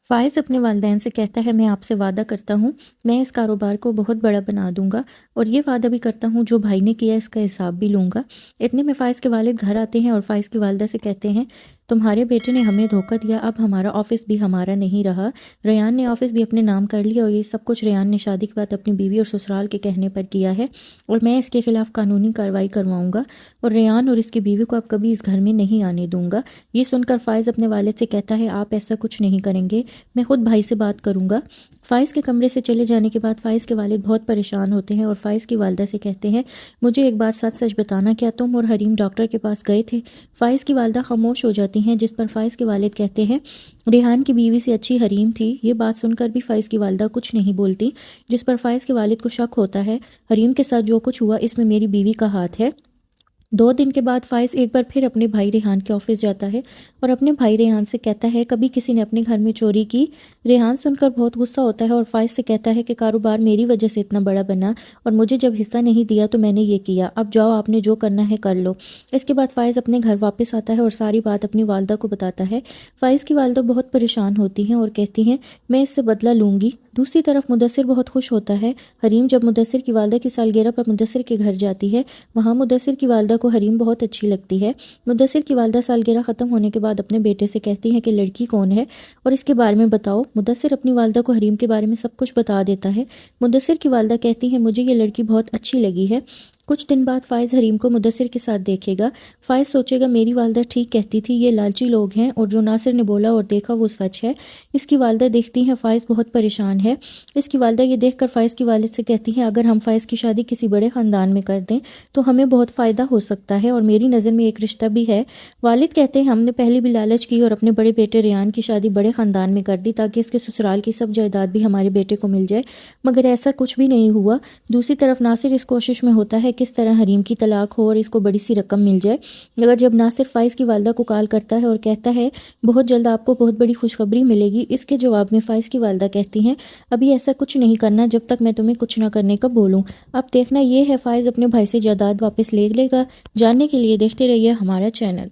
फ़ाइज़ अपने वालिदैन से कहता है, मैं आपसे वादा करता हूँ, मैं इस कारोबार को बहुत बड़ा बना दूँगा और ये वादा भी करता हूँ जो भाई ने किया इसका हिसाब भी लूँगा। इतने में फ़ाइज़ के वालिद घर आते हैं और फ़ाइज़ की वालिदा से कहते हैं, तुम्हारे बेटे ने हमें धोखा दिया, अब हमारा ऑफ़िस भी हमारा नहीं रहा। रेयान ने ऑफ़िस भी अपने नाम कर लिया और ये सब कुछ रेयान ने शादी के बाद अपनी बीवी और ससुराल के कहने पर किया है और मैं इसके खिलाफ़ कानूनी कार्रवाई करवाऊँगा और रेयान और इसकी बीवी को अब कभी इस घर में नहीं आने दूँगा। ये सुनकर फ़ाइज़ अपने वालिद से कहता है, आप ऐसा कुछ नहीं करेंगे, मैं खुद भाई से बात करूंगा। फ़ाइज़ के कमरे से चले जाने के बाद फ़ाइज़ के वालिद बहुत परेशान होते हैं और फ़ाइज़ की वालिदा से कहते हैं, मुझे एक बात सच सच बताना, क्या तुम और हरीम डॉक्टर के पास गए थे? फ़ाइज़ की वालिदा खामोश हो जाती हैं, जिस पर फ़ाइज़ के वालिद कहते हैं, रेहान की बीवी से अच्छी हरीम थी। ये बात सुनकर भी फ़ाइज़ की वालिदा कुछ नहीं बोलती, जिस पर फ़ाइज़ के वालिद को शक होता है, हरीम के साथ जो कुछ हुआ इसमें मेरी बीवी का हाथ है। 2 दिन के बाद फ़ाइज़ एक बार फिर अपने भाई रेहान के ऑफिस जाता है और अपने भाई रेहान से कहता है, कभी किसी ने अपने घर में चोरी की? रेहान सुनकर बहुत गुस्सा होता है और फ़ाइज़ से कहता है कि कारोबार मेरी वजह से इतना बड़ा बना और मुझे जब हिस्सा नहीं दिया तो मैंने ये किया, अब जाओ आपने जो करना है कर लो। इसके बाद फ़ाइज़ अपने घर वापस आता है और सारी बात अपनी वालिदा को बताता है। फ़ाइज़ की वालिदा बहुत परेशान होती हैं और कहती हैं, मैं इससे बदला लूँगी। दूसरी तरफ मुदस्सिर बहुत खुश होता है। हरीम जब मुदस्सिर की वालिदा की सालगिरह पर मुदस्सिर के घर जाती है, वहाँ मुदस्सिर की वालिदा को हरीम बहुत अच्छी लगती है। मुदस्सिर की वालिदा सालगिरह ख़त्म होने के बाद अपने बेटे से कहती हैं कि लड़की कौन है और इसके बारे में बताओ। मुदस्सिर अपनी वालिदा को हरीम के बारे में सब कुछ बता देता है। मुदस्सिर की वालिदा कहती हैं, मुझे ये लड़की बहुत अच्छी लगी है। कुछ दिन बाद फ़ाइज़ हरीम को मुदस्सिर के साथ देखेगा। फ़ाइज़ सोचेगा, मेरी वालिदा ठीक कहती थी, ये लालची लोग हैं और जो नासिर ने बोला और देखा वो सच है। इसकी वालिदा देखती हैं फ़ाइज़ बहुत परेशान है। इसकी वालिदा ये देखकर फ़ाइज़ की वालिद से कहती हैं, अगर हम फ़ाइज़ की शादी किसी बड़े ख़ानदान में कर दें तो हमें बहुत फ़ायदा हो सकता है और मेरी नज़र में एक रिश्ता भी है। वालिद कहते हैं, हमने पहले भी लालच की और अपने बड़े बेटे रेयान की शादी बड़े ख़ानदान में कर दी ताकि इसके ससुराल की सब जायदाद भी हमारे बेटे को मिल जाए, मगर ऐसा कुछ भी नहीं हुआ। दूसरी तरफ नासिर इस कोशिश में होता है किस तरह हरीम की तलाक हो और इसको बड़ी सी रकम मिल जाए। मगर जब नासिर फ़ाइज़ की वालिदा को कॉल करता है और कहता है, बहुत जल्द आपको बहुत बड़ी खुशखबरी मिलेगी, इसके जवाब में फ़ाइज़ की वालिदा कहती हैं, अभी ऐसा कुछ नहीं करना जब तक मैं तुम्हें कुछ ना करने का बोलूँ। अब देखना ये है फ़ाइज़ अपने भाई से जायदाद वापस ले लेगा। जानने के लिए देखते रहिए हमारा चैनल।